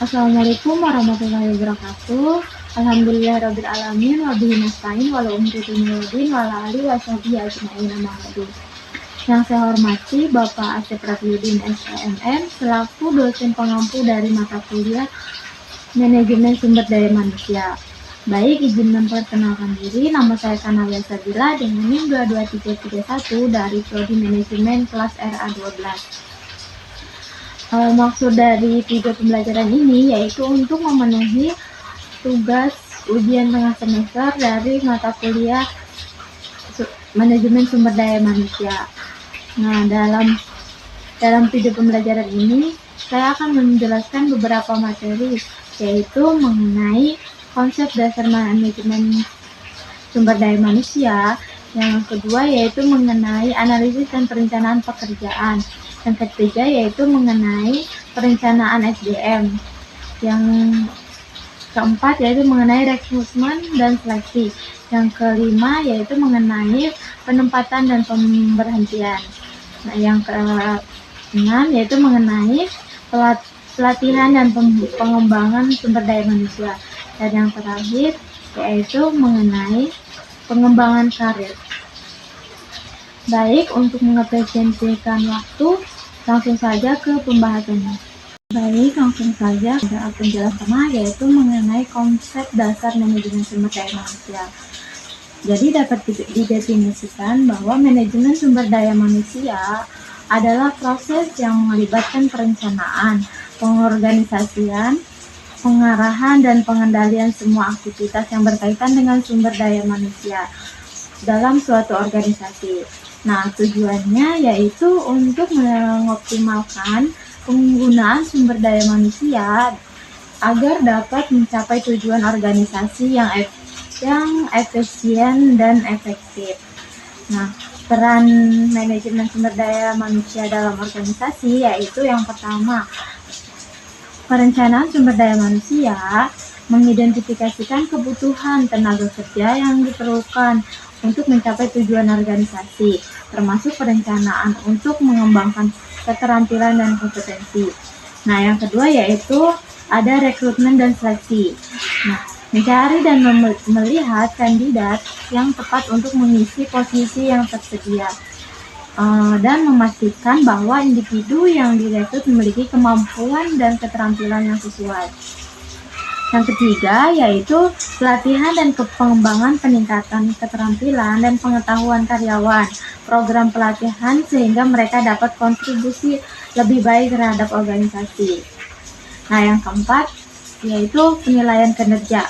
Assalamualaikum warahmatullahi wabarakatuh. Alhamdulillahirabbil alamin wa bihi nasta'in wa la umri dunya waddin wa la alihi washabihi ajmain amma ba'du. Yang saya hormati Bapak Asep Rafiuddin SPMM selaku dosen pengampu dari mata kuliah Manajemen Sumber Daya Manusia. Baik, izin memperkenalkan diri, nama saya Kanawia Sabila dengan NIM 22331 dari Prodi Manajemen kelas RA12. Maksud dari video pembelajaran ini yaitu untuk memenuhi tugas ujian tengah semester dari mata kuliah Manajemen Sumber Daya Manusia. Nah, dalam video pembelajaran ini saya akan menjelaskan beberapa materi, yaitu mengenai konsep dasar manajemen sumber daya manusia. Yang kedua yaitu mengenai analisis dan perencanaan pekerjaan. Yang ketiga yaitu mengenai perencanaan SDM. Yang keempat yaitu mengenai rekrutmen dan seleksi. Yang kelima yaitu mengenai penempatan dan pemberhentian. Nah, yang keenam yaitu mengenai pelatihan dan pengembangan sumber daya manusia. Dan yang terakhir yaitu mengenai pengembangan karir. Baik, untuk mengefisiensikan waktu, langsung saja ke pembahasannya. Baik, langsung saja ke penjelasannya, yaitu mengenai konsep dasar manajemen sumber daya manusia. Jadi dapat didefinisikan bahwa manajemen sumber daya manusia adalah proses yang melibatkan perencanaan, pengorganisasian, pengarahan, dan pengendalian semua aktivitas yang berkaitan dengan sumber daya manusia dalam suatu organisasi. Nah, tujuannya yaitu untuk mengoptimalkan penggunaan sumber daya manusia agar dapat mencapai tujuan organisasi yang efisien dan efektif. Nah, peran manajemen sumber daya manusia dalam organisasi yaitu yang pertama, perencanaan sumber daya manusia mengidentifikasikan kebutuhan tenaga kerja yang diperlukan untuk mencapai tujuan organisasi, termasuk perencanaan untuk mengembangkan keterampilan dan kompetensi. Nah, yang kedua yaitu ada rekrutmen dan seleksi. Nah, mencari dan melihat kandidat yang tepat untuk mengisi posisi yang tersedia. Dan memastikan bahwa individu yang direkrut memiliki kemampuan dan keterampilan yang sesuai. Yang ketiga yaitu pelatihan dan pengembangan peningkatan keterampilan dan pengetahuan karyawan, program pelatihan sehingga mereka dapat kontribusi lebih baik terhadap organisasi. Nah, yang keempat yaitu penilaian kinerja,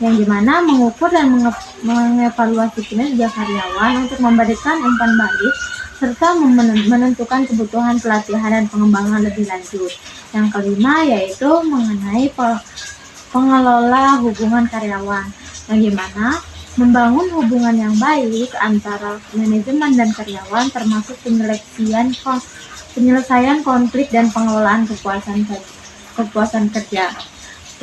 yang dimana mengukur dan mengevaluasi kinerja karyawan untuk memberikan umpan balik serta menentukan kebutuhan pelatihan dan pengembangan lebih lanjut. Yang kelima yaitu mengenai pengelola hubungan karyawan, yang dimana membangun hubungan yang baik antara manajemen dan karyawan termasuk penyelesaian konflik dan pengelolaan kepuasan kerja.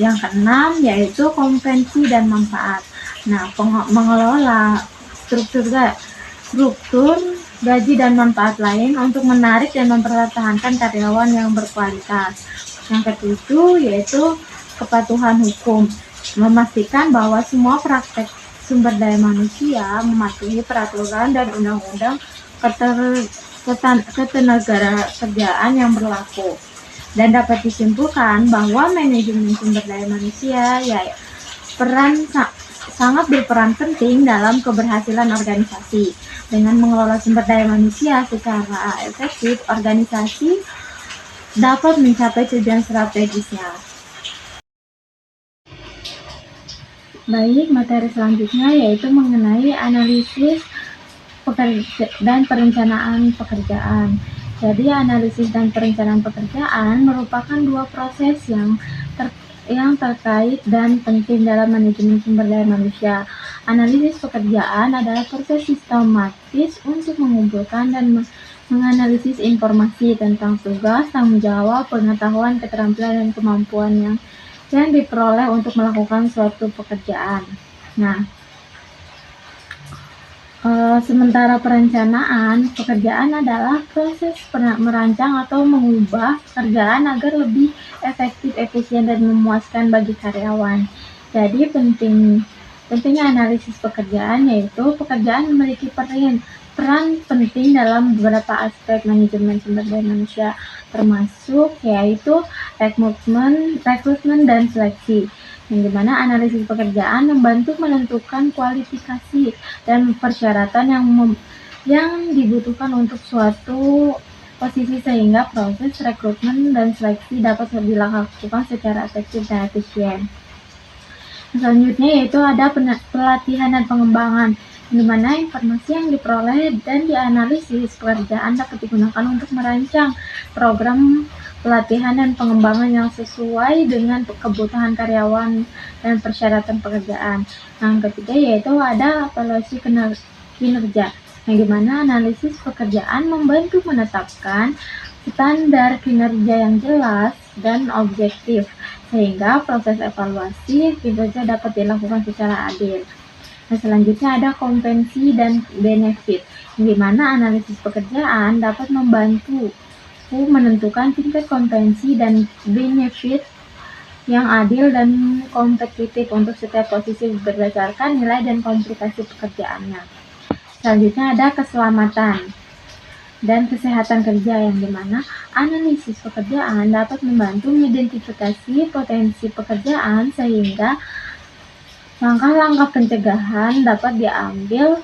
Yang keenam yaitu kompetensi dan manfaat. Nah, mengelola struktur gaji dan manfaat lain untuk menarik dan mempertahankan karyawan yang berkualitas. Yang ketujuh yaitu kepatuhan hukum, memastikan bahwa semua praktek sumber daya manusia mematuhi peraturan dan undang-undang ketenagakerjaan yang berlaku. Dan dapat disimpulkan bahwa manajemen sumber daya manusia sangat berperan penting dalam keberhasilan organisasi. Dengan mengelola sumber daya manusia secara efektif, organisasi dapat mencapai tujuan strategisnya. Baik, materi selanjutnya yaitu mengenai analisis dan perencanaan pekerjaan. Jadi, analisis dan perencanaan pekerjaan merupakan dua proses yang terkait dan penting dalam manajemen sumber daya manusia. Analisis pekerjaan adalah proses sistematis untuk mengumpulkan dan menganalisis informasi tentang tugas, tanggung jawab, pengetahuan, keterampilan, dan kemampuan yang diperoleh untuk melakukan suatu pekerjaan. Nah, Sementara perencanaan pekerjaan adalah proses merancang atau mengubah pekerjaan agar lebih efektif, efisien, dan memuaskan bagi karyawan. Jadi pentingnya analisis pekerjaan yaitu pekerjaan memiliki peran penting dalam beberapa aspek manajemen sumber daya manusia, termasuk yaitu rekrutmen dan seleksi, yang dimana analisis pekerjaan membantu menentukan kualifikasi dan persyaratan yang dibutuhkan untuk suatu posisi sehingga proses rekrutmen dan seleksi dapat dilakukan secara efektif dan efisien. Selanjutnya yaitu ada pelatihan dan pengembangan, di mana informasi yang diperoleh dan dianalisis pekerjaan dapat digunakan untuk merancang program pelatihan dan pengembangan yang sesuai dengan kebutuhan karyawan dan persyaratan pekerjaan. Yang ketiga yaitu ada evaluasi kinerja, yang dimana analisis pekerjaan membantu menetapkan standar kinerja yang jelas dan objektif, sehingga proses evaluasi kinerja dapat dilakukan secara adil. Nah, selanjutnya ada kompetensi dan benefit, yang dimana analisis pekerjaan dapat membantu menentukan tingkat kompetensi dan benefit yang adil dan kompetitif untuk setiap posisi berdasarkan nilai dan komplikasi pekerjaannya. Selanjutnya ada keselamatan dan kesehatan kerja, yang dimana analisis pekerjaan dapat membantu mengidentifikasi potensi pekerjaan sehingga langkah-langkah pencegahan dapat diambil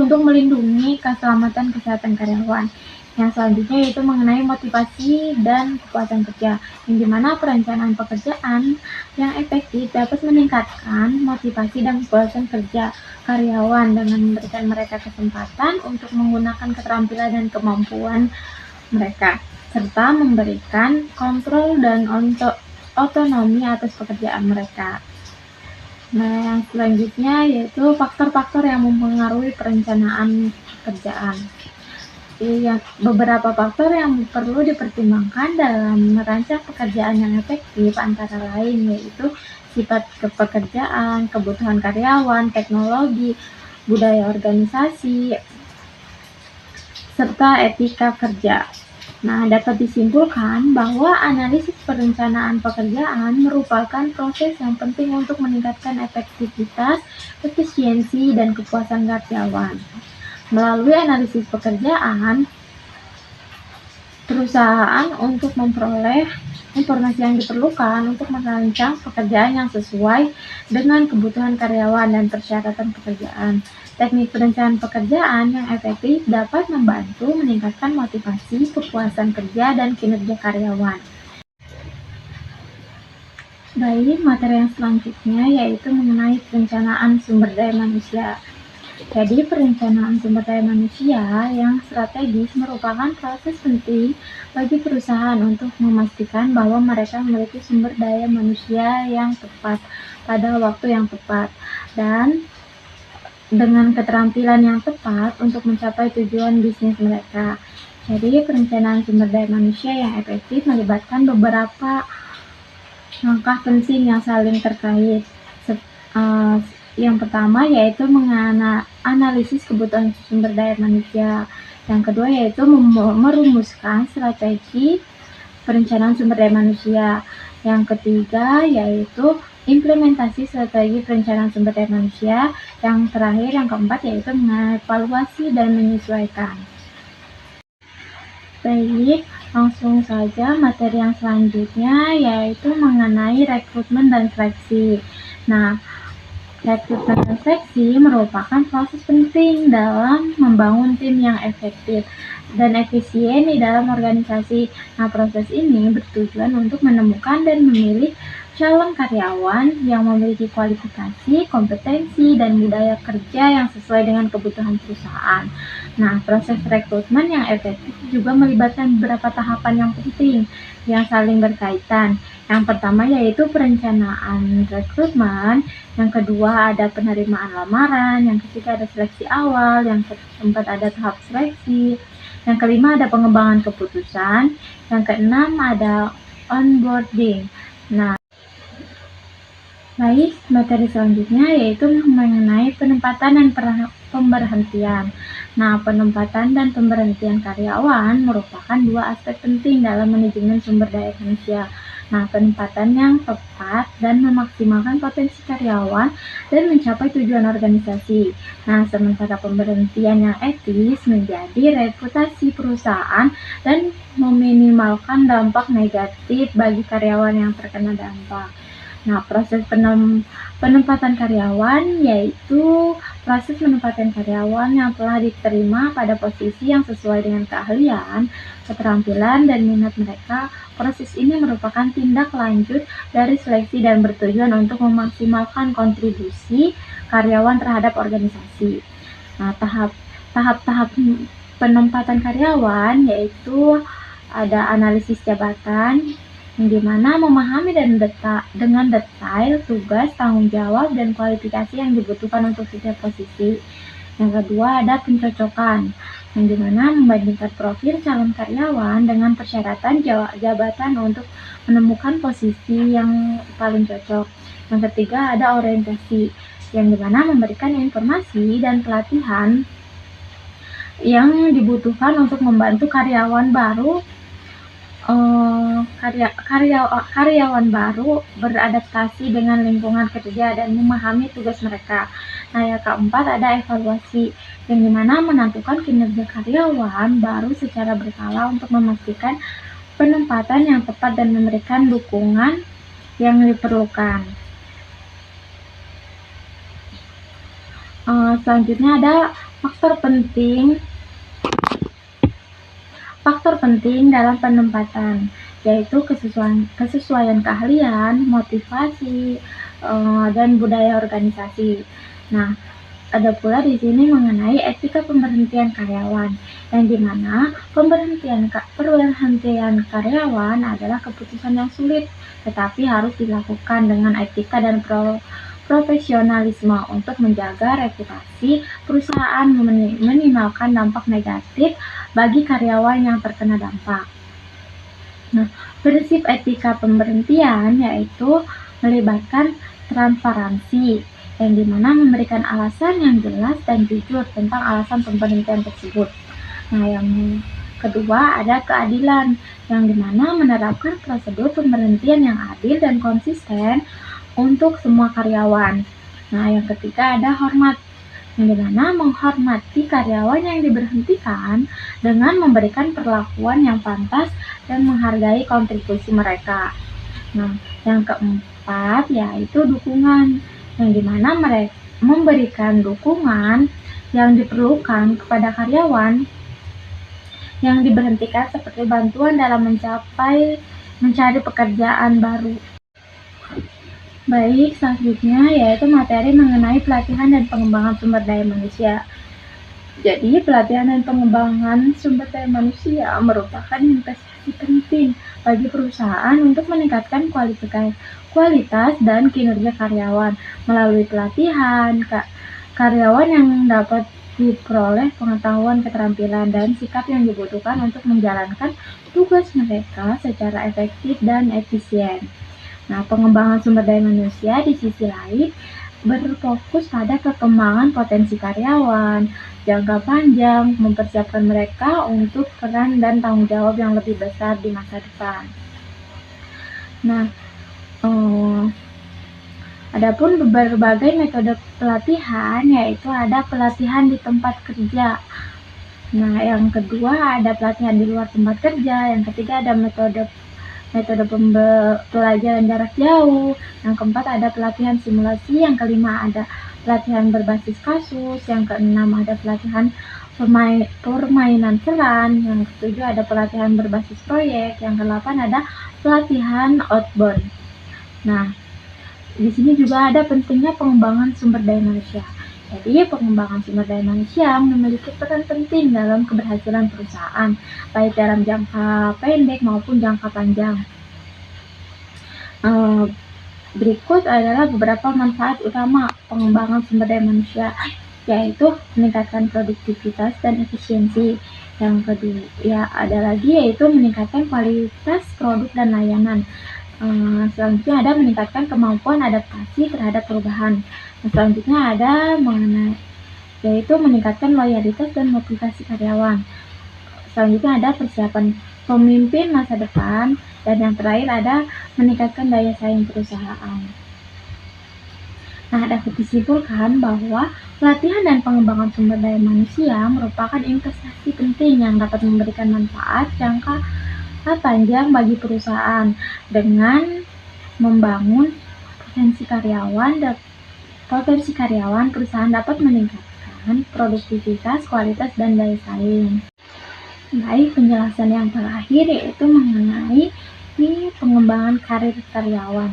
untuk melindungi keselamatan kesehatan karyawan. Yang selanjutnya yaitu mengenai motivasi dan kepuasan kerja, yang dimana perencanaan pekerjaan yang efektif dapat meningkatkan motivasi dan kepuasan kerja karyawan dengan memberikan mereka kesempatan untuk menggunakan keterampilan dan kemampuan mereka, serta memberikan kontrol dan otonomi atas pekerjaan mereka. Nah, yang selanjutnya yaitu faktor-faktor yang mempengaruhi perencanaan pekerjaan. Beberapa faktor yang perlu dipertimbangkan dalam merancang pekerjaan yang efektif antara lain yaitu sifat pekerjaan, kebutuhan karyawan, teknologi, budaya organisasi, serta etika kerja. Nah, dapat disimpulkan bahwa analisis perencanaan pekerjaan merupakan proses yang penting untuk meningkatkan efektivitas, efisiensi, dan kepuasan karyawan. Melalui analisis pekerjaan, perusahaan untuk memperoleh informasi yang diperlukan untuk merancang pekerjaan yang sesuai dengan kebutuhan karyawan dan persyaratan pekerjaan. Teknik perencanaan pekerjaan yang efektif dapat membantu meningkatkan motivasi, kepuasan kerja, dan kinerja karyawan. Baik, materi yang selanjutnya yaitu mengenai perencanaan sumber daya manusia. Jadi, perencanaan sumber daya manusia yang strategis merupakan proses penting bagi perusahaan untuk memastikan bahwa mereka memiliki sumber daya manusia yang tepat pada waktu yang tepat dan dengan keterampilan yang tepat untuk mencapai tujuan bisnis mereka. Jadi, perencanaan sumber daya manusia yang efektif melibatkan beberapa langkah penting yang saling terkait. Yang pertama yaitu menganalisis kebutuhan sumber daya manusia. Yang kedua yaitu merumuskan strategi perencanaan sumber daya manusia. Yang ketiga yaitu implementasi strategi perencanaan sumber daya manusia. Yang terakhir, yang keempat yaitu mengevaluasi dan menyesuaikan. Baik, langsung saja materi yang selanjutnya yaitu mengenai rekrutmen dan seleksi. Nah, rekrutmen dan seleksi merupakan proses penting dalam membangun tim yang efektif dan efisien di dalam organisasi. Nah, proses ini bertujuan untuk menemukan dan memilih calon karyawan yang memiliki kualifikasi, kompetensi, dan budaya kerja yang sesuai dengan kebutuhan perusahaan. Nah, proses rekrutmen yang efektif juga melibatkan beberapa tahapan yang penting yang saling berkaitan. Yang pertama yaitu perencanaan rekrutmen, yang kedua ada penerimaan lamaran, yang ketiga ada seleksi awal, yang keempat ada tahap seleksi, yang kelima ada pengembangan keputusan, yang keenam ada onboarding. Nah, Baik, materi selanjutnya yaitu mengenai penempatan dan pemberhentian. Nah, penempatan dan pemberhentian karyawan merupakan dua aspek penting dalam manajemen sumber daya manusia. Nah, penempatan yang tepat dan memaksimalkan potensi karyawan dan mencapai tujuan organisasi. Nah, sementara pemberhentian yang etis menjadi reputasi perusahaan dan meminimalkan dampak negatif bagi karyawan yang terkena dampak. Nah, proses penempatan karyawan yaitu proses penempatan karyawan yang telah diterima pada posisi yang sesuai dengan keahlian, keterampilan, dan minat mereka. Proses ini merupakan tindak lanjut dari seleksi dan bertujuan untuk memaksimalkan kontribusi karyawan terhadap organisasi. Nah, tahap-tahap penempatan karyawan yaitu ada analisis jabatan, yang dimana memahami dengan detail tugas, tanggung jawab, dan kualifikasi yang dibutuhkan untuk setiap posisi. Yang kedua ada pencocokan, yang dimana membandingkan profil calon karyawan dengan persyaratan jabatan untuk menemukan posisi yang paling cocok. Yang ketiga ada orientasi, yang dimana memberikan informasi dan pelatihan yang dibutuhkan untuk membantu karyawan baru beradaptasi dengan lingkungan kerja dan memahami tugas mereka. Nah, yang keempat ada evaluasi, yang dimana menentukan kinerja karyawan baru secara berkala untuk memastikan penempatan yang tepat dan memberikan dukungan yang diperlukan. Selanjutnya ada faktor penting dalam penempatan, yaitu kesesuaian keahlian, motivasi, dan budaya organisasi. Nah, ada pula di sini mengenai etika pemberhentian karyawan, yang dimana pemberhentian karyawan adalah keputusan yang sulit, tetapi harus dilakukan dengan etika dan profesionalisme untuk menjaga reputasi perusahaan, meminimalkan dampak negatif bagi karyawan yang terkena dampak. Nah, prinsip etika pemberhentian yaitu melibatkan transparansi, yang dimana memberikan alasan yang jelas dan jujur tentang alasan pemberhentian tersebut. Nah, yang kedua ada keadilan, yang dimana menerapkan prosedur pemberhentian yang adil dan konsisten untuk semua karyawan. Nah, yang ketiga ada hormat, yang dimana menghormati karyawan yang diberhentikan dengan memberikan perlakuan yang pantas dan menghargai kontribusi mereka. Nah, yang keempat yaitu dukungan, yang dimana mereka memberikan dukungan yang diperlukan kepada karyawan yang diberhentikan seperti bantuan dalam mencari pekerjaan baru. Baik, selanjutnya yaitu materi mengenai pelatihan dan pengembangan sumber daya manusia. Jadi, pelatihan dan pengembangan sumber daya manusia merupakan investasi penting bagi perusahaan untuk meningkatkan kualitas dan kinerja karyawan. Melalui pelatihan, karyawan yang dapat diperoleh pengetahuan, keterampilan, dan sikap yang dibutuhkan untuk menjalankan tugas mereka secara efektif dan efisien. Nah, pengembangan sumber daya manusia di sisi lain berfokus pada perkembangan potensi karyawan jangka panjang, mempersiapkan mereka untuk peran dan tanggung jawab yang lebih besar di masa depan. Nah, adapun berbagai metode pelatihan, yaitu ada pelatihan di tempat kerja. Nah, yang kedua ada pelatihan di luar tempat kerja, yang ketiga ada metode pembelajaran jarak jauh, yang keempat ada pelatihan simulasi, yang kelima ada pelatihan berbasis kasus, yang keenam ada pelatihan permainan peran, yang ketujuh ada pelatihan berbasis proyek, yang kedelapan ada pelatihan outbound. Nah, di sini juga ada pentingnya pengembangan sumber daya manusia. Jadi, pengembangan sumber daya manusia memiliki peran penting dalam keberhasilan perusahaan, baik dalam jangka pendek maupun jangka panjang. Berikut adalah beberapa manfaat utama pengembangan sumber daya manusia, yaitu meningkatkan produktivitas dan efisiensi. Yang kedua, ada lagi yaitu meningkatkan kualitas produk dan layanan. Selanjutnya ada meningkatkan kemampuan adaptasi terhadap perubahan. Selanjutnya ada yaitu meningkatkan loyalitas dan motivasi karyawan. Selanjutnya ada persiapan pemimpin masa depan, dan yang terakhir ada meningkatkan daya saing perusahaan. Nah, dapat disimpulkan bahwa pelatihan dan pengembangan sumber daya manusia merupakan investasi penting yang dapat memberikan manfaat jangka panjang bagi perusahaan dengan membangun potensi karyawan, perusahaan dapat meningkatkan produktivitas, kualitas, dan daya saing. Baik, penjelasan yang terakhir yaitu mengenai pengembangan karir karyawan.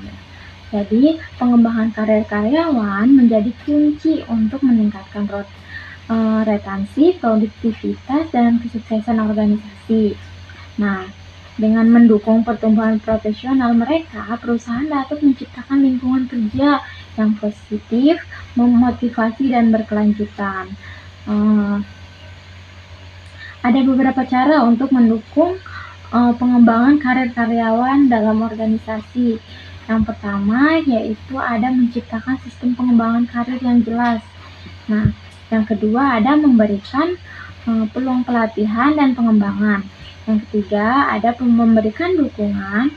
Jadi, pengembangan karir karyawan menjadi kunci untuk meningkatkan retensi, produktivitas, dan kesuksesan organisasi. Nah, dengan mendukung pertumbuhan profesional mereka, perusahaan dapat menciptakan lingkungan kerja yang positif, memotivasi, dan berkelanjutan. Ada beberapa cara untuk mendukung pengembangan karir karyawan dalam organisasi. Yang pertama yaitu ada menciptakan sistem pengembangan karir yang jelas. Nah, yang kedua ada memberikan peluang pelatihan dan pengembangan. Yang ketiga ada memberikan dukungan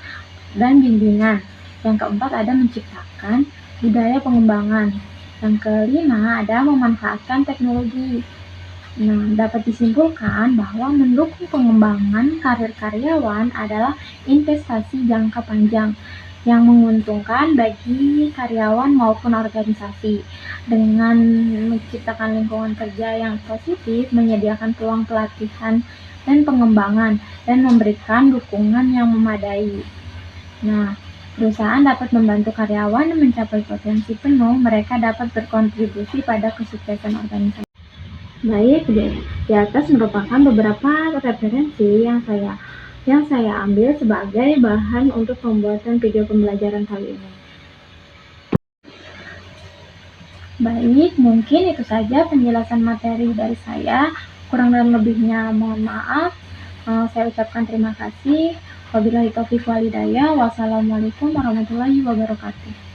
dan bimbingan. Yang keempat ada menciptakan budaya pengembangan. Yang kelima ada memanfaatkan teknologi. Nah, dapat disimpulkan bahwa mendukung pengembangan karir karyawan adalah investasi jangka panjang yang menguntungkan bagi karyawan maupun organisasi. Dengan menciptakan lingkungan kerja yang positif, menyediakan peluang pelatihan dan pengembangan, dan memberikan dukungan yang memadai. Nah, perusahaan dapat membantu karyawan mencapai potensi penuh, mereka dapat berkontribusi pada kesuksesan organisasi. Baik, di atas merupakan beberapa referensi yang saya ambil sebagai bahan untuk pembuatan video pembelajaran kali ini. Baik, mungkin itu saja penjelasan materi dari saya. Kurang dan lebihnya mohon maaf. Saya ucapkan terima kasih. Wabillahi taufiq wal hidayah. Wassalamualaikum warahmatullahi wabarakatuh.